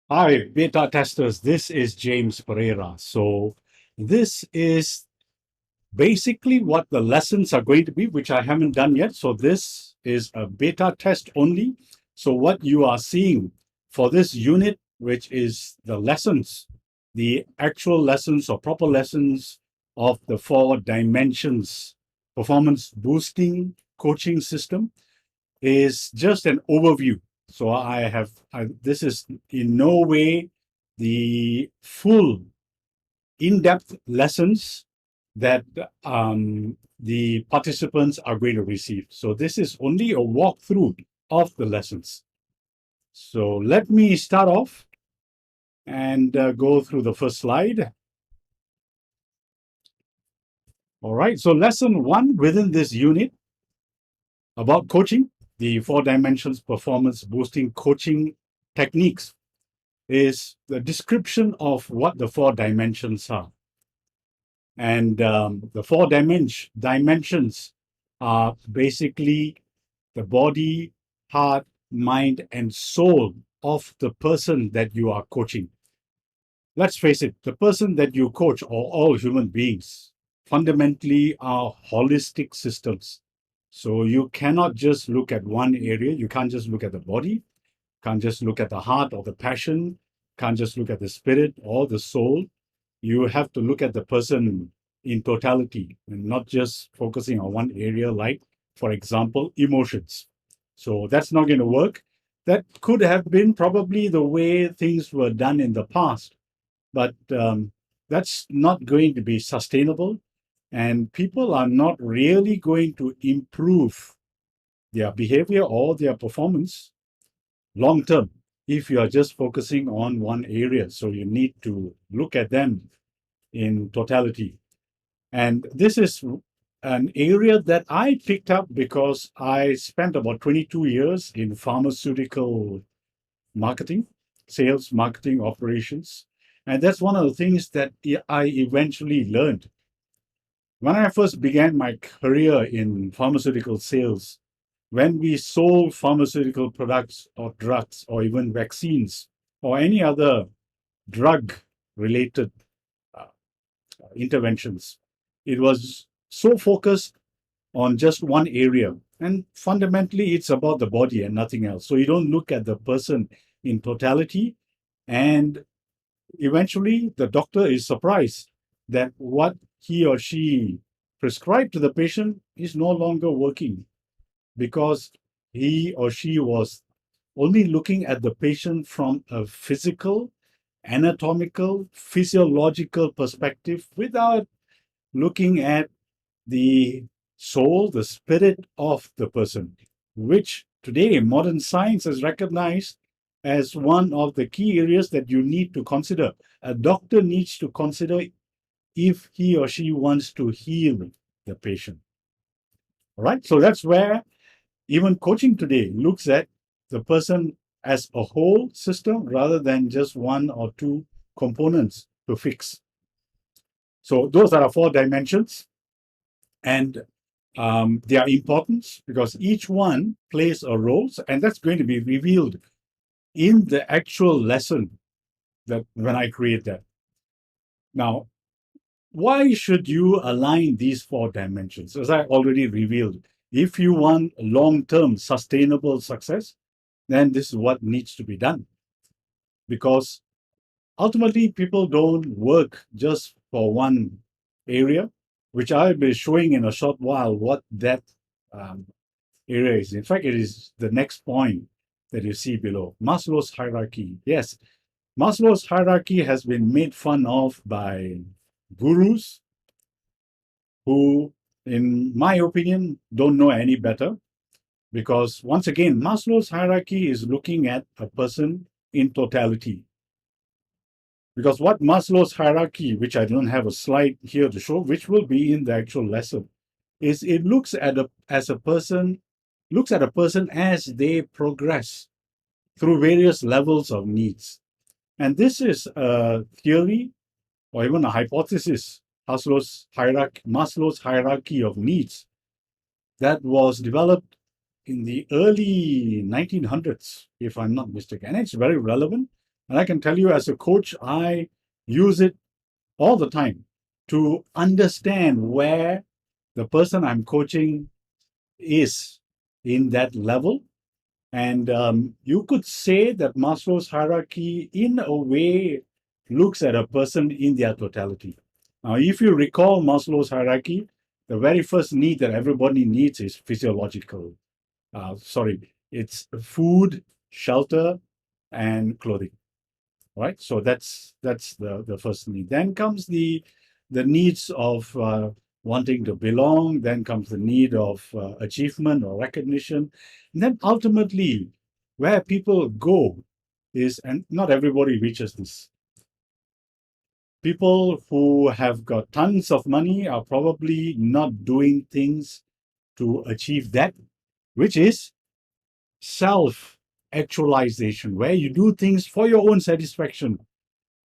Hi, beta testers. This is James Pereira. So, this is basically what the lessons are going to be, which I haven't done yet. So, this is a beta test only. So, what you are seeing for this unit, which is the lessons, the actual lessons or proper lessons of the four dimensions performance boosting coaching system, is just an overview. So this is in no way the full in-depth lessons that the participants are going to receive. So this is only a walkthrough of the lessons. So let me start off and go through the first slide. All right. So lesson one within this unit about coaching, the four dimensions performance boosting coaching techniques is the description of what the four dimensions are. And the four dimensions are basically the body, heart, mind, and soul of the person that you are coaching. Let's face it, the person that you coach, or all human beings, fundamentally are holistic systems. So you cannot just look at one area. You can't just look at the body, can't just look at the heart or the passion, can't just look at the spirit or the soul. You have to look at the person in totality and not just focusing on one area, like, for example, emotions. So that's not going to work. That could have been probably the way things were done in the past, but that's not going to be sustainable. And people are not really going to improve their behavior or their performance long term if you are just focusing on one area. So you need to look at them in totality. And this is an area that I picked up because I spent about 22 years in pharmaceutical marketing, sales, marketing, operations. And that's one of the things that I eventually learned. When I first began my career in pharmaceutical sales, when we sold pharmaceutical products or drugs or even vaccines or any other drug related uh, interventions, it was so focused on just one area. And fundamentally, it's about the body and nothing else. So you don't look at the person in totality. And eventually, the doctor is surprised that what he or she prescribed to the patient is no longer working because he or she was only looking at the patient from a physical, anatomical, physiological perspective without looking at the soul, the spirit of the person, which today modern science has recognized as one of the key areas that you need to consider. A doctor needs to consider if he or she wants to heal the patient. All right. So that's where even coaching today looks at the person as a whole system rather than just one or two components to fix. So those are our four dimensions. And their importance because each one plays a role, and that's going to be revealed in the actual lesson that when I create that. Now, why should you align these four dimensions? As I already revealed, if you want long-term sustainable success, then this is what needs to be done. Because ultimately, people don't work just for one area, which I'll be showing in a short while what that um, area is. In fact, it is the next point that you see below Maslow's hierarchy. Yes, Maslow's hierarchy has been made fun of by gurus who, in my opinion, don't know any better. Because once again, Maslow's hierarchy is looking at a person in totality. Because what Maslow's hierarchy, which I don't have a slide here to show, which will be in the actual lesson, is it looks at a person, looks at a person as they progress through various levels of needs. And this is a theory or even a hypothesis, Maslow's hierarchy of needs, that was developed in the early 1900s, if I'm not mistaken. And it's very relevant And I can tell you, as a coach, I use it all the time to understand where the person I'm coaching is in that level. And you could say that Maslow's hierarchy, in a way, looks at a person in their totality. Now, if you recall Maslow's hierarchy, the very first need that everybody needs is physiological. It's food, shelter, and clothing. Right. So that's the first need. Then comes the needs of wanting to belong. Then comes the need of achievement or recognition. And then ultimately, where people go is, and not everybody reaches this. People who have got tons of money are probably not doing things to achieve that, which is self actualization, where you do things for your own satisfaction,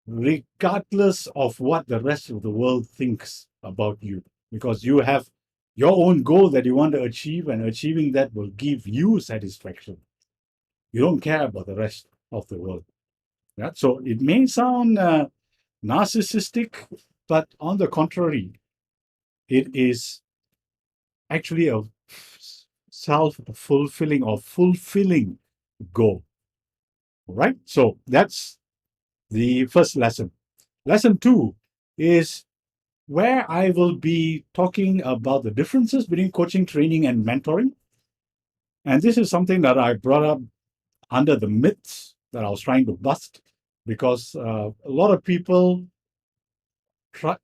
regardless of what the rest of the world thinks about you, because you have your own goal that you want to achieve, and achieving that will give you satisfaction. You don't care about the rest of the world. Yeah? So it may sound narcissistic, but on the contrary, it is actually a self-fulfilling or fulfilling goal. Right? So that's the first lesson. Lesson two is where I will be talking about the differences between coaching, training, and mentoring. And this is something that I brought up under the myths that I was trying to bust, because a lot of people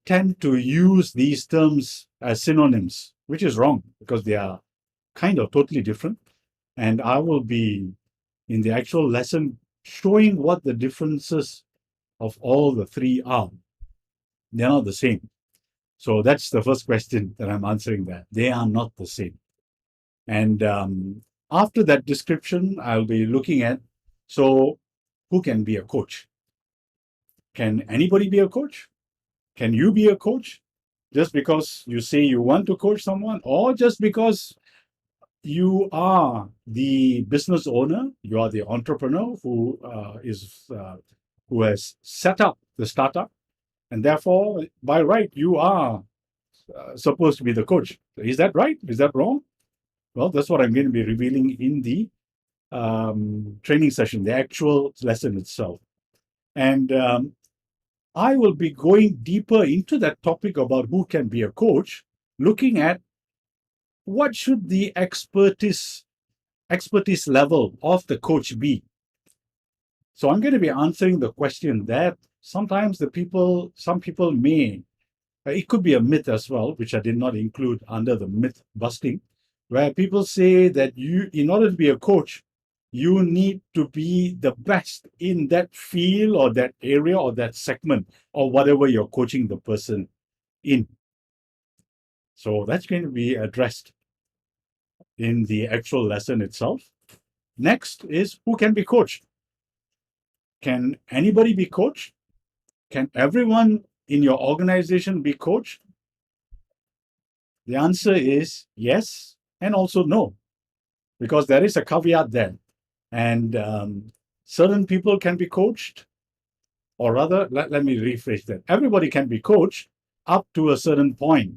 tend to use these terms as synonyms, which is wrong because they are kind of totally different. And I will be, in the actual lesson, showing what the differences of all the three are. They're not the same. So that's the first question that I'm answering there. They are not the same. And after that description, I'll be looking at, so who can be a coach? Can anybody be a coach? Can you be a coach? Just because you say you want to coach someone, or just because you are the business owner, you are the entrepreneur who has set up the startup, and therefore, by right, you are supposed to be the coach. Is that right? Is that wrong? Well, that's what I'm going to be revealing in the training session, the actual lesson itself. And I will be going deeper into that topic about who can be a coach, looking at what should the expertise level of the coach be. So I'm going to be answering the question that sometimes some people may, it could be a myth as well, which I did not include under the myth busting, where people say that in order to be a coach, you need to be the best in that field or that area or that segment or whatever you're coaching the person in. So that's going to be addressed in the actual lesson itself. Next is who can be coached. Can anybody be coached? Can everyone in your organization be coached? The answer is yes and also no, because there is a caveat there. And certain people can be coached, or rather, let me rephrase that. Everybody can be coached up to a certain point,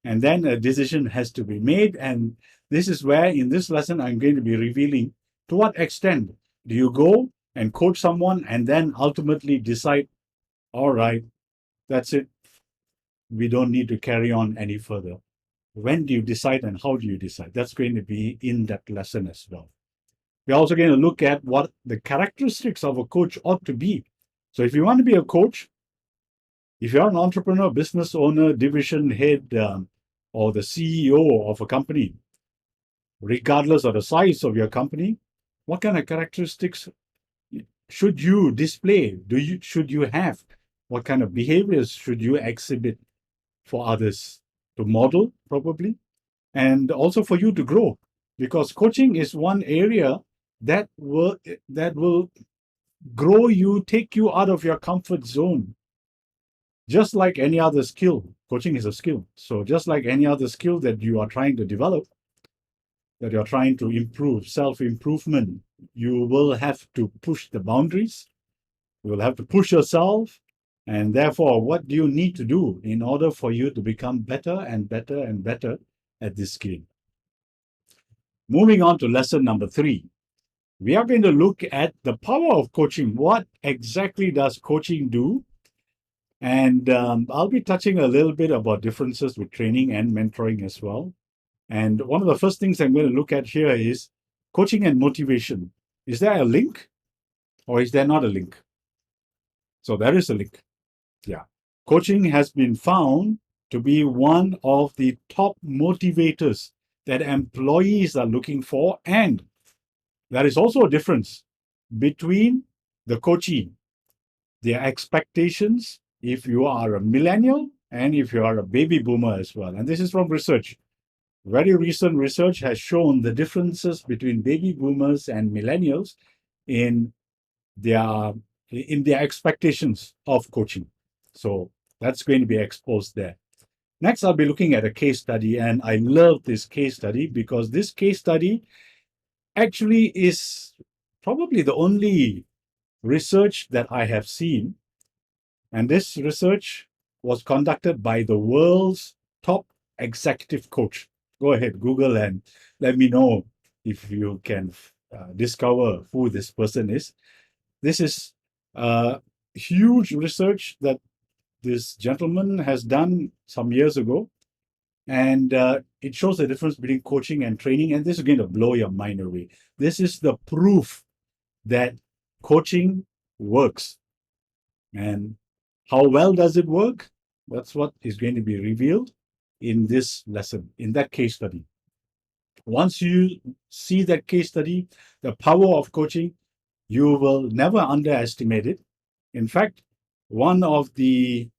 and then a decision has to be made. And this is where, in this lesson, I'm going to be revealing to what extent do you go and coach someone and then ultimately decide, all right, that's it. We don't need to carry on any further. When do you decide and how do you decide? That's going to be in that lesson as well. We're also going to look at what the characteristics of a coach ought to be. So if you want to be a coach, if you're an entrepreneur, business owner, division head, or the CEO of a company, regardless of the size of your company, what kind of characteristics should you display? Should you have? What kind of behaviors should you exhibit for others to model, probably, and also for you to grow? Because coaching is one area that will grow you, take you out of your comfort zone. Just like any other skill, coaching is a skill. So just like any other skill that you are trying to develop, that you're trying to improve, self-improvement, you will have to push the boundaries. You will have to push yourself. And therefore, what do you need to do in order for you to become better and better and better at this skill? Moving on to lesson number 3. We are going to look at the power of coaching. What exactly does coaching do? And I'll be touching a little bit about differences with training and mentoring as well. And one of the first things I'm going to look at here is coaching and motivation. Is there a link or is there not a link? So there is a link. Yeah. Coaching has been found to be one of the top motivators that employees are looking for. And there is also a difference between the coachee, their expectations, if you are a millennial and if you are a baby boomer as well. And this is from research. Very recent research has shown the differences between baby boomers and millennials in their expectations of coaching. So that's going to be exposed there. Next, I'll be looking at a case study, and I love this case study because this case study actually is probably the only research that I have seen. And this research was conducted by the world's top executive coach. Go ahead, Google, and let me know if you can discover who this person is. This is huge research that this gentleman has done some years ago. And it shows the difference between coaching and training. And this is going to blow your mind away. This is the proof that coaching works. And how well does it work? That's what is going to be revealed in this lesson, in that case study. Once you see that case study, the power of coaching, you will never underestimate it. In fact, one of the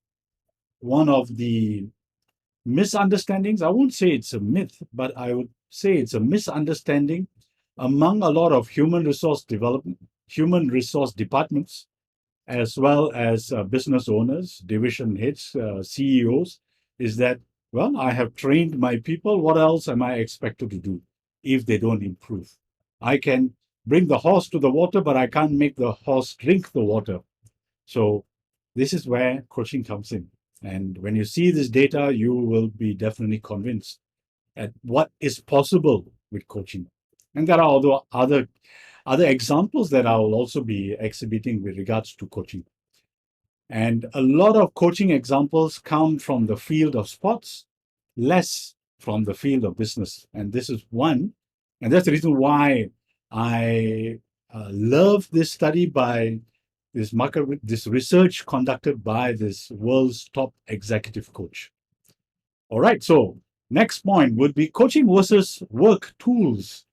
misunderstandings, I won't say it's a myth, but I would say it's a misunderstanding among a lot of human resource departments, as well as business owners, division heads, CEOs, is that, well, I have trained my people. What else am I expected to do if they don't improve? I can bring the horse to the water, but I can't make the horse drink the water. So this is where coaching comes in. And when you see this data, you will be definitely convinced at what is possible with coaching. And there are other examples that I will also be exhibiting with regards to coaching. And a lot of coaching examples come from the field of sports, less from the field of business. And this is one. And that's the reason why I love this study by this research conducted by this world's top executive coach. All right, so next point would be coaching versus work tools.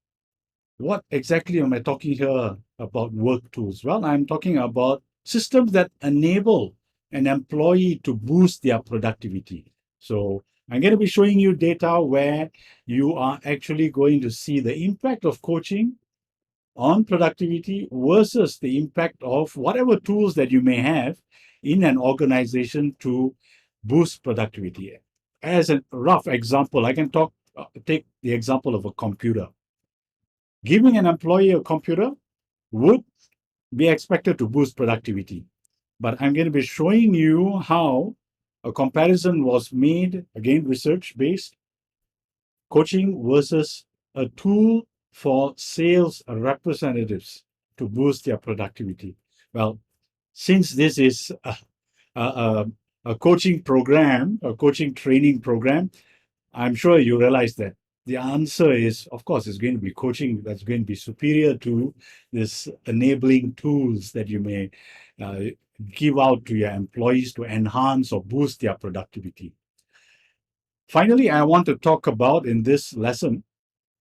What exactly am I talking here about work tools? Well, I'm talking about systems that enable an employee to boost their productivity. So I'm going to be showing you data where you are actually going to see the impact of coaching on productivity versus the impact of whatever tools that you may have in an organization to boost productivity. As a rough example, I can take the example of a computer. Giving an employee a computer would be expected to boost productivity. But I'm going to be showing you how a comparison was made, again, research-based, coaching versus a tool for sales representatives to boost their productivity. Well, since this is a coaching program, a coaching training program, I'm sure you realize that the answer is, of course, it's going to be coaching that's going to be superior to this enabling tools that you may give out to your employees to enhance or boost their productivity. Finally, I want to talk about in this lesson,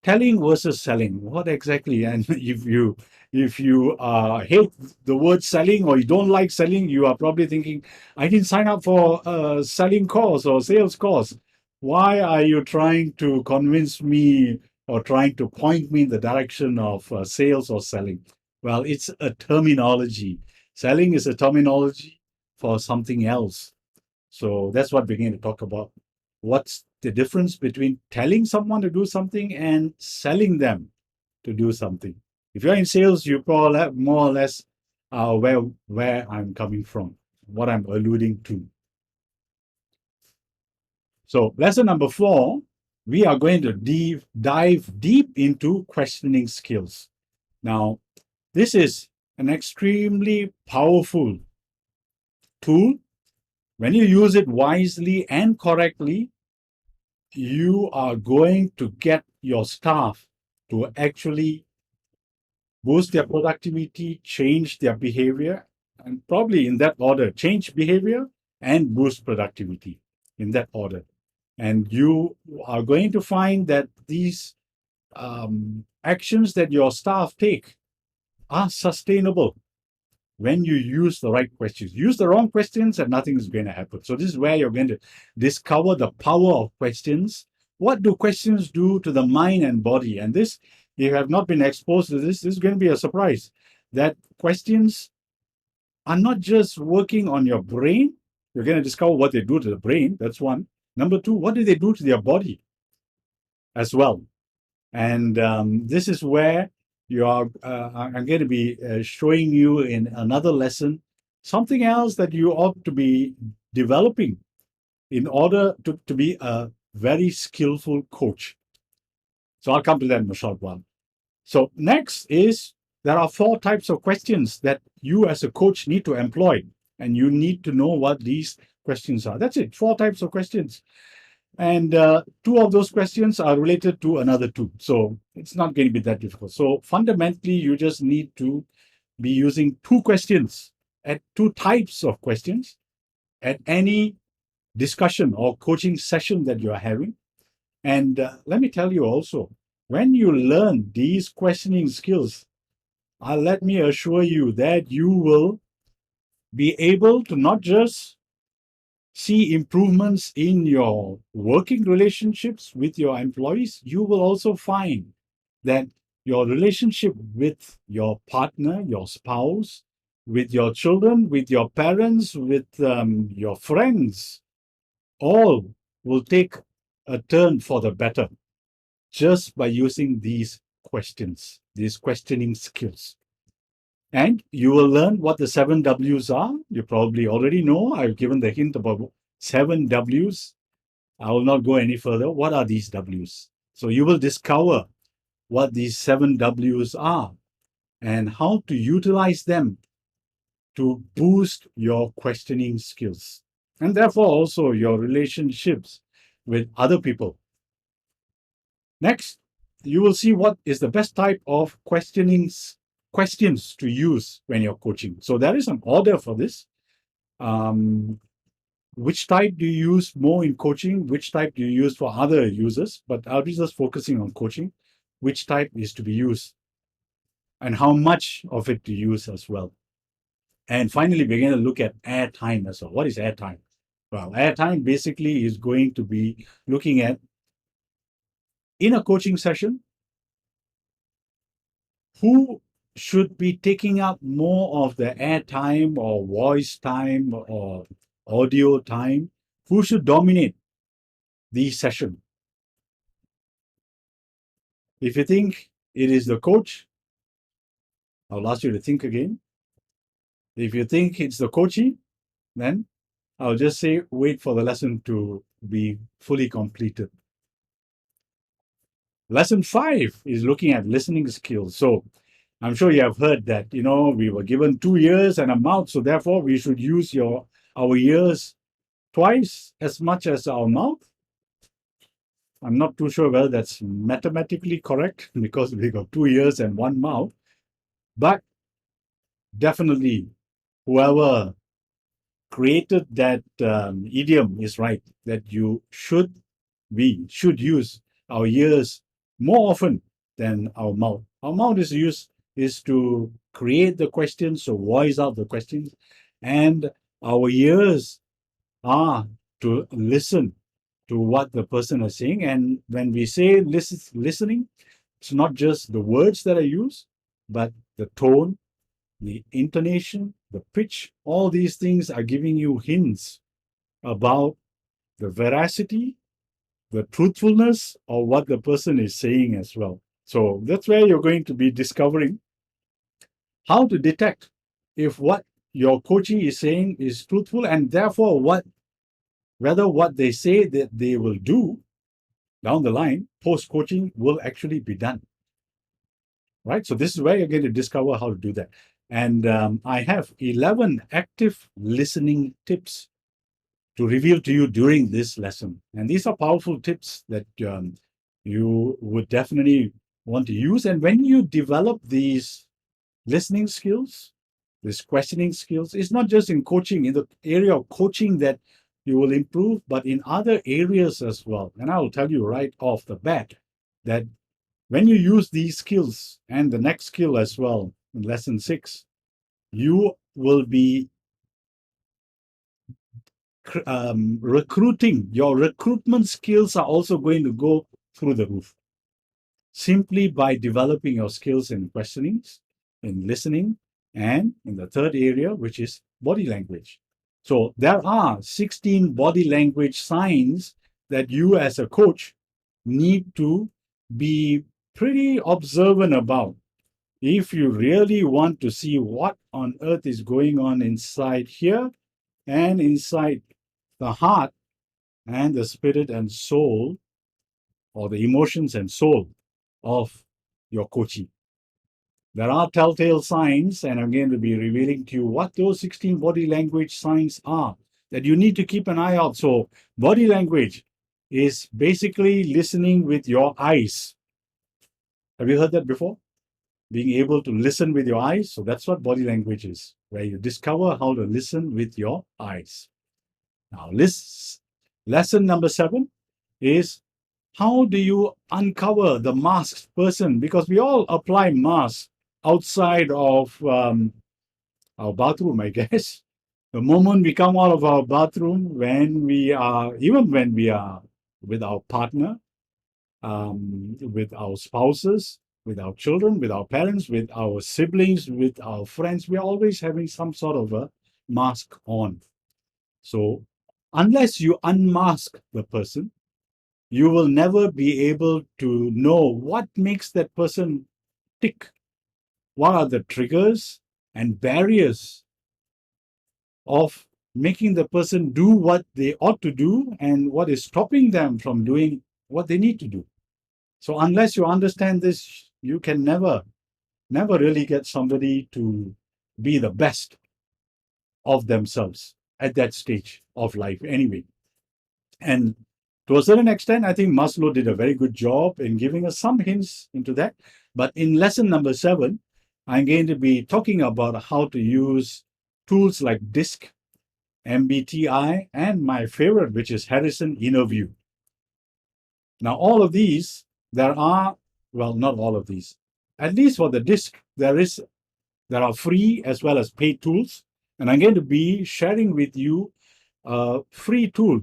telling versus selling. What exactly? And if you hate the word selling or you don't like selling, you are probably thinking, I didn't sign up for a selling course or sales course. Why are you trying to convince me or trying to point me in the direction of sales or selling? Well, it's a terminology. Selling is a terminology for something else. So that's what we're going to talk about. What's the difference between telling someone to do something and selling them to do something? If you're in sales, you probably more or less where I'm coming from, what I'm alluding to. So lesson number 4, we are going to dive deep into questioning skills. Now, this is an extremely powerful tool. When you use it wisely and correctly, you are going to get your staff to actually boost their productivity, change their behavior, and probably in that order, change behavior and boost productivity in that order. And you are going to find that these actions that your staff take are sustainable when you use the right questions. Use the wrong questions and nothing is going to happen. So this is where you're going to discover the power of questions. What do questions do to the mind and body? And this, if you have not been exposed to this is going to be a surprise, that questions are not just working on your brain. You're going to discover what they do to the brain. That's one. Number 2, what do they do to their body as well? And this is where you are. I'm going to be showing you in another lesson something else that you ought to be developing in order to be a very skillful coach. So I'll come to that in a short while. So next is, there are 4 types of questions that you as a coach need to employ, and you need to know what these questions are. That's it, 4 types of questions. And 2 of those questions are related to another 2. So it's not going to be that difficult. So fundamentally, you just need to be using 2 questions at 2 types of questions at any discussion or coaching session that you're having. And let me tell you also, when you learn these questioning skills, let me assure you that you will be able to not just see improvements in your working relationships with your employees, you will also find that your relationship with your partner, your spouse, with your children, with your parents, with your friends, all will take a turn for the better just by using these questions, these questioning skills. And you will learn what the 7 W's are. You probably already know. I've given the hint about 7 W's. I will not go any further. What are these W's? So you will discover what these 7 W's are and how to utilize them to boost your questioning skills, and therefore also your relationships with other people. Next, you will see what is the best type of questions to use when you're coaching. So there is an order for this. Which type do you use more in coaching? Which type do you use for other users? But I'll be just focusing on coaching. Which type is to be used and how much of it to use as well. And finally, we're going to look at airtime as well. What is airtime? Well, airtime basically is going to be looking at, in a coaching session, who should be taking up more of the airtime or voice time or audio time? Who should dominate the session? If you think it is the coach, I'll ask you to think again. If you think it's the coachee, then I'll just say wait for the lesson to be fully completed. Lesson 5 is looking at listening skills. So I'm sure you have heard that, we were given 2 ears and a mouth, so therefore we should use our ears twice as much as our mouth. I'm not too sure whether that's mathematically correct because we got 2 ears and 1 mouth, but definitely whoever created that idiom is right, that we should use our ears more often than our mouth. Our mouth is to create the questions, so voice out the questions, and our ears are to listen to what the person is saying. And when we say listening, it's not just the words that are used, but the tone, the intonation, the pitch. All these things are giving you hints about the veracity, the truthfulness of what the person is saying as well. So that's where you're going to be discovering how to detect if what your coachee is saying is truthful, and therefore whether what they say that they will do down the line post coaching will actually be done. Right. So this is where you're going to discover how to do that. And I have 11 active listening tips to reveal to you during this lesson. And these are powerful tips that you would definitely want to use. And when you develop these listening skills, these questioning skills, it's not just in coaching, in the area of coaching that you will improve, but in other areas as well. And I will tell you right off the bat that when you use these skills and the next skill as well in lesson 6, you will be recruiting. Your recruitment skills are also going to go through the roof simply by developing your skills in questioning, in listening, and in the third area, which is body language. So there are 16 body language signs that you as a coach need to be pretty observant about if you really want to see what on earth is going on inside here and inside the heart and the spirit and soul, or the emotions and soul of your coachee. There are telltale signs, and I'm going to be revealing to you what those 16 body language signs are that you need to keep an eye out. So body language is basically listening with your eyes. Have you heard that before? Being able to listen with your eyes. So that's what body language is, where you discover how to listen with your eyes. Now, lesson number 7 is how do you uncover the masked person? Because we all apply masks outside of our bathroom, I guess. The moment we come out of our bathroom, even when we are with our partner, with our spouses, with our children, with our parents, with our siblings, with our friends, we're always having some sort of a mask on. So unless you unmask the person, you will never be able to know what makes that person tick. What are the triggers and barriers of making the person do what they ought to do, and what is stopping them from doing what they need to do. So unless you understand this, you can never really get somebody to be the best of themselves at that stage of life anyway. And to a certain extent, I think Maslow did a very good job in giving us some hints into that. But in lesson number 7, I'm going to be talking about how to use tools like DISC, MBTI, and my favorite, which is Harrison Innerview. Now, all of these, not all of these. At least for the DISC, there are free as well as paid tools. And I'm going to be sharing with you a free tool.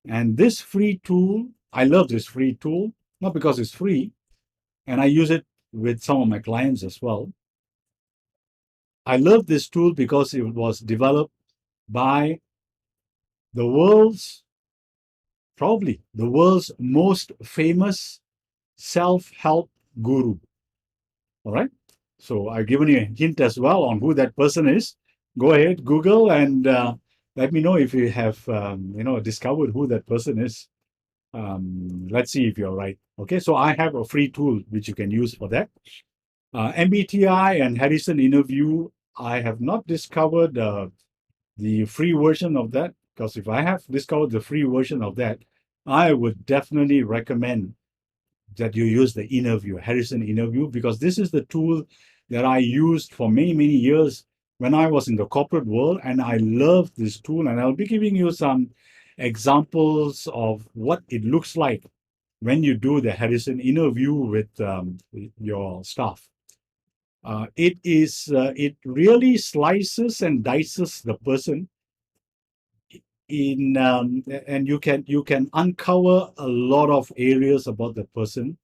And this free tool, I love this free tool, not because it's free, and I use it with some of my clients as well. I love this tool because it was developed by probably the world's most famous self-help guru. All right. So I've given you a hint as well on who that person is. Go ahead, Google, and let me know if you have, discovered who that person is. Let's see if you're right. Okay. So I have a free tool which you can use for that. MBTI and Harrison Innerview, I have not discovered the free version of that, because if I have discovered the free version of that, I would definitely recommend that you use the Innerview, Harrison Innerview, because this is the tool that I used for many, many years when I was in the corporate world, and I love this tool. And I'll be giving you some examples of what it looks like when you do the Harrison Innerview with your staff. It really slices and dices the person and you can uncover a lot of areas about the person,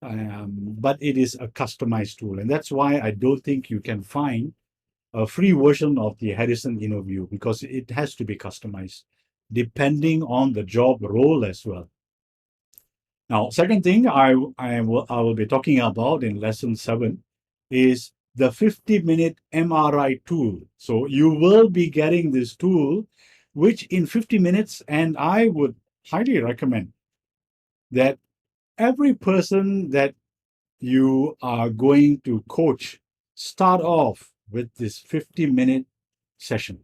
but it is a customized tool, and that's why I don't think you can find a free version of the Harrison Innerview, because it has to be customized depending on the job role as well. Now, second thing I will be talking about in lesson 7 is the 50-minute MRI tool. So you will be getting this tool, which in 50 minutes, and I would highly recommend that every person that you are going to coach start off with this 50-minute session.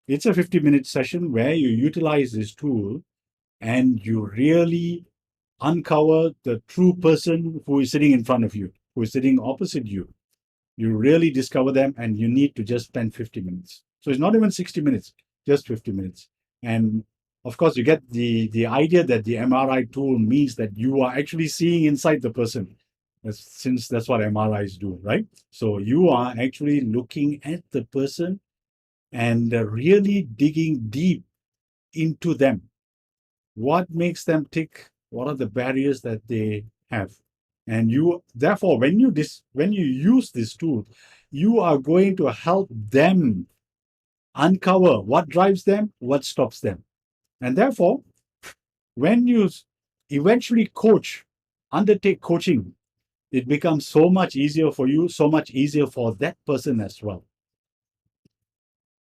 It's a 50-minute session where you utilize this tool and you really uncover the true person who is sitting in front of you, who is sitting opposite you. You really discover them, and you need to just spend 50 minutes. So it's not even 60 minutes, just 50 minutes. And of course, you get the idea that the MRI tool means that you are actually seeing inside the person, since that's what MRIs do, right? So you are actually looking at the person and really digging deep into them. What makes them tick? What are the barriers that they have? And you, therefore, when you use this tool, you are going to help them uncover what drives them, what stops them. And therefore, when you eventually undertake coaching, it becomes so much easier for you, so much easier for that person as well.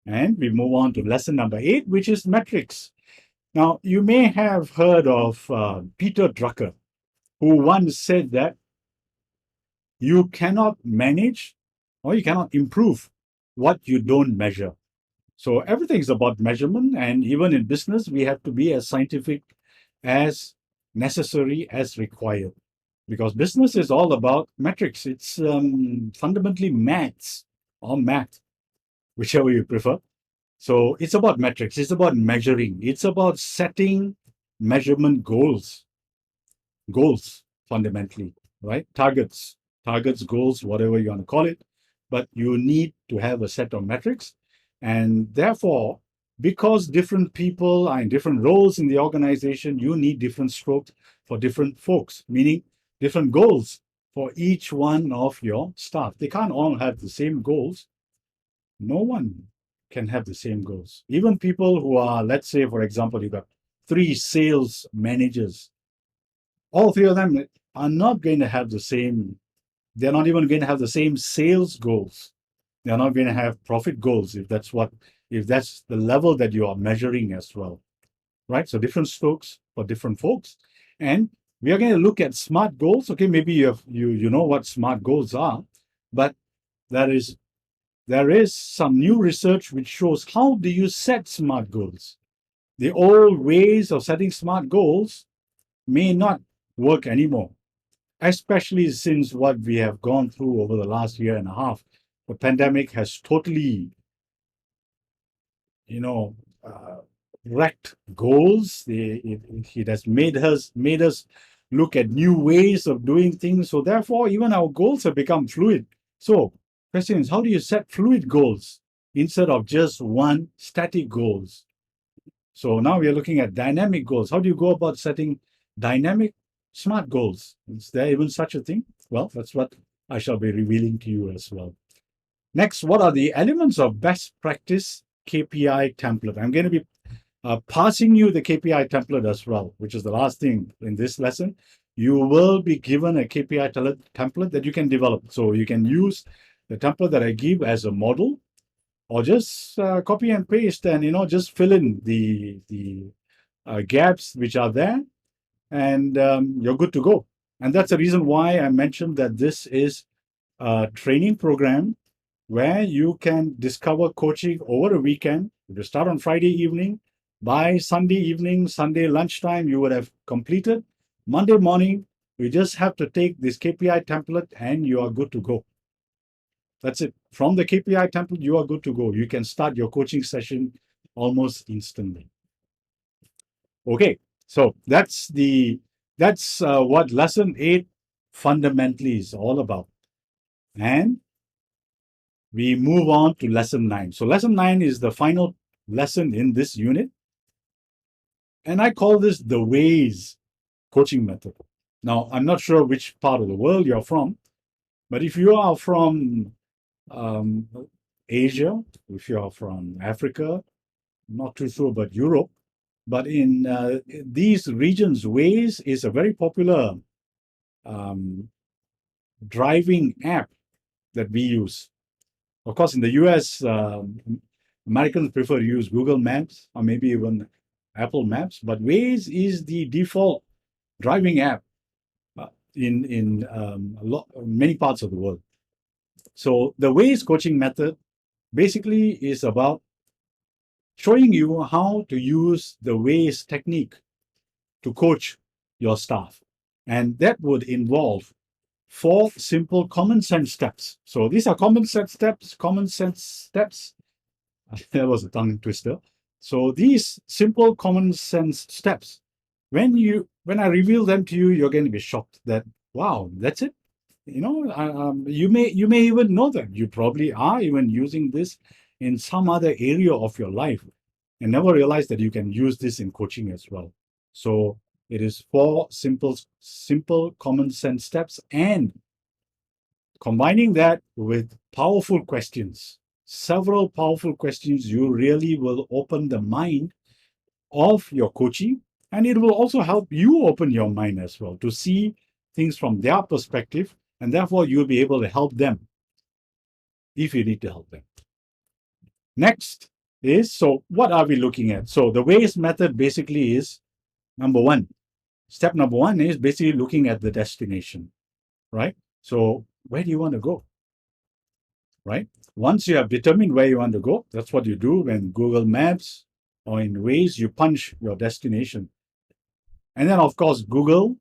And we move on to lesson number 8, which is metrics. Now, you may have heard of Peter Drucker, who once said that you cannot manage or you cannot improve what you don't measure. So everything is about measurement, and even in business, we have to be as scientific as necessary as required, because business is all about metrics. It's fundamentally maths or math, whichever you prefer. So it's about metrics. It's about measuring. It's about setting measurement goals fundamentally, right? Targets, goals, whatever you want to call it. But you need to have a set of metrics. And therefore, because different people are in different roles in the organization, you need different strokes for different folks, meaning different goals for each one of your staff. They can't all have the same goals. No one can have the same goals. Even people who are, let's say, for example, you've got 3 sales managers. All 3 of them are not going to have the same, they're not even going to have the same sales goals. They're not going to have profit goals if that's the level that you are measuring as well, right? So different strokes for different folks. And we are going to look at SMART goals. Okay, maybe you know what SMART goals are, but there is some new research which shows how do you set SMART goals. The old ways of setting SMART goals may not work anymore, especially since what we have gone through over the last year and a half. The pandemic has totally, wrecked goals. It has made us look at new ways of doing things. So therefore, even our goals have become fluid. So question is, how do you set fluid goals instead of just one static goals? So now we are looking at dynamic goals. How do you go about setting dynamic SMART goals? Is there even such a thing? Well, that's what I shall be revealing to you as well. Next, what are the elements of best practice KPI template? I'm going to be passing you the KPI template as well, which is the last thing in this lesson. You will be given a KPI template that you can develop. So you can use the template that I give as a model, or just copy and paste and just fill in the gaps which are there, and you're good to go. And that's the reason why I mentioned that this is a training program where you can discover coaching over a weekend. If you start on Friday evening, by Sunday evening, Sunday lunchtime, you would have completed. Monday morning, you just have to take this KPI template and you are good to go. That's it. From the KPI template, you are good to go. You can start your coaching session almost instantly. Okay, so that's what lesson 8 fundamentally is all about. And we move on to lesson 9. So lesson 9 is the final lesson in this unit. And I call this the WAYS coaching method. Now, I'm not sure which part of the world you're from, but if you are from Asia, if you are from Africa, I'm not too sure about Europe, but in these regions, WAYS is a very popular driving app that we use. Of course, in the US, Americans prefer to use Google Maps or maybe even Apple Maps, but Waze is the default driving app in many parts of the world. So the Waze coaching method basically is about showing you how to use the Waze technique to coach your staff. And that would involve 4 simple common sense steps. So these are common sense steps. That was a tongue twister. So these simple common sense steps, when I reveal them to you, you're going to be shocked that, wow, that's it. You may even know that you probably are even using this in some other area of your life and never realize that you can use this in coaching as well. So it is 4 simple common sense steps, and combining that with powerful questions, several powerful questions, you really will open the mind of your coachee, and it will also help you open your mind as well to see things from their perspective, and therefore you'll be able to help them if you need to help them. Next is, so what are we looking at? So the Waze method basically is step number one is basically looking at the destination, right? So where do you want to go, right? Once you have determined where you want to go, that's what you do when Google Maps or in Waze, you punch your destination. And then, of course, Google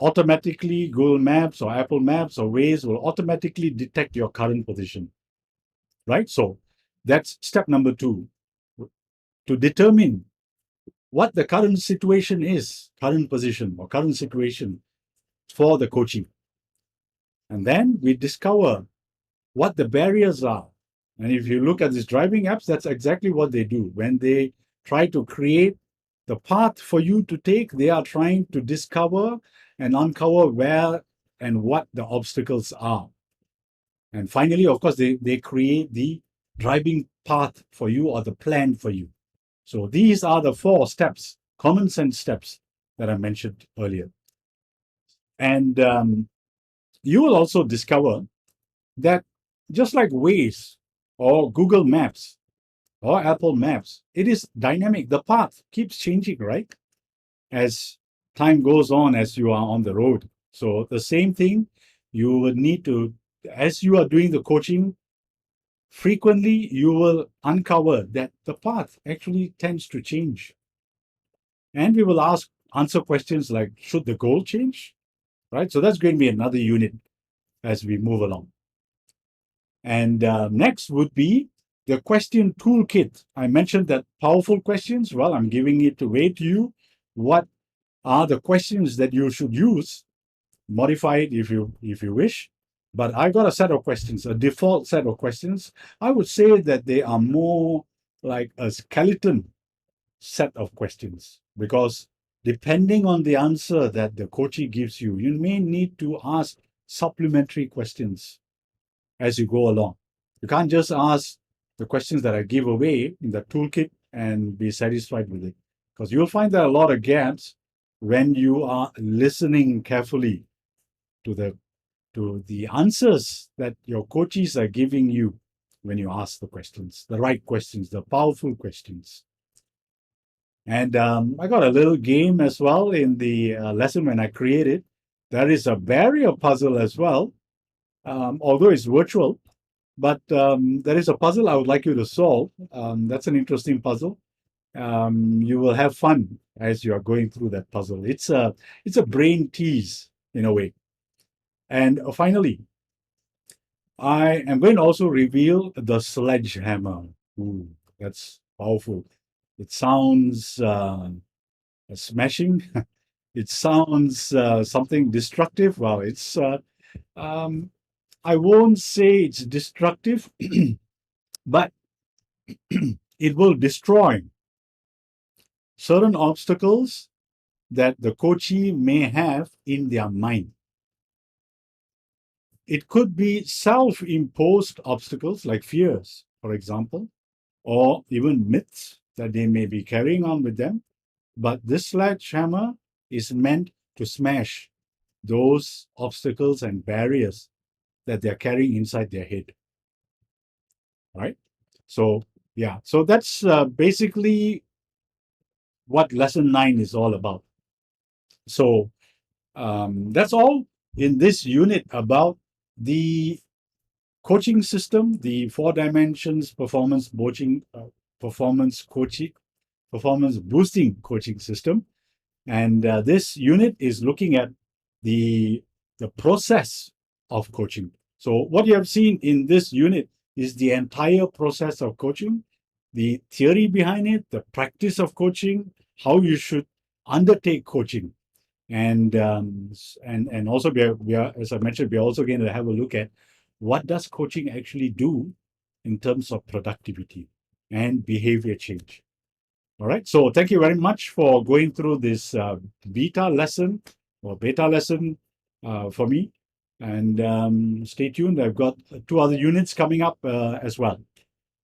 Maps or Apple Maps or Waze will automatically detect your current position, right? So that's step number 2, to determine what the current situation is, current position or current situation for the coaching. And then we discover what the barriers are. And if you look at these driving apps, that's exactly what they do. When they try to create the path for you to take, they are trying to discover and uncover where and what the obstacles are. And finally, of course, they create the driving path for you or the plan for you. So these are the 4 steps, common sense steps that I mentioned earlier. And you will also discover that just like Waze or Google Maps or Apple Maps, it is dynamic. The path keeps changing, right? As time goes on, as you are on the road. So the same thing, you would need to, as you are doing the coaching, frequently you will uncover that the path actually tends to change. And we will answer questions like, should the goal change? Right? So that's going to be another unit as we move along. And next would be the question toolkit. I mentioned that powerful questions. Well, I'm giving it away to you. What are the questions that you should use? Modify it if you wish. But I got a set of questions, a default set of questions. I would say that they are more like a skeleton set of questions, because depending on the answer that the coachee gives you, you may need to ask supplementary questions as you go along. You can't just ask the questions that I give away in the toolkit and be satisfied with it, because you'll find there are a lot of gaps when you are listening carefully to the answers that your coaches are giving you when you ask the questions, the right questions, the powerful questions. And I got a little game as well in the lesson when I created. There is a barrier puzzle as well, although it's virtual. But there is a puzzle I would like you to solve. That's an interesting puzzle. You will have fun as you are going through that puzzle. It's a brain tease in a way. And finally, I am going to also reveal the sledgehammer. Ooh, that's powerful. It sounds smashing. It sounds something destructive. Well, it's I won't say it's destructive, but it will destroy certain obstacles that the coachee may have in their mind. It could be self-imposed obstacles like fears, for example, or even myths that they may be carrying on with them. But this sledgehammer is meant to smash those obstacles and barriers that they're carrying inside their head. Right? So, yeah, so that's basically what lesson 9 is all about. So, that's all in this unit about the coaching system, the 4 dimensions performance boosting coaching system. And this unit is looking at the process of coaching. So what you have seen in this unit is the entire process of coaching, the theory behind it, the practice of coaching, how you should undertake coaching. And also we are, as I mentioned, we're also going to have a look at what does coaching actually do in terms of productivity and behavior change. All right. So thank you very much for going through this beta lesson for me. And stay tuned. I've got 2 other units coming up as well.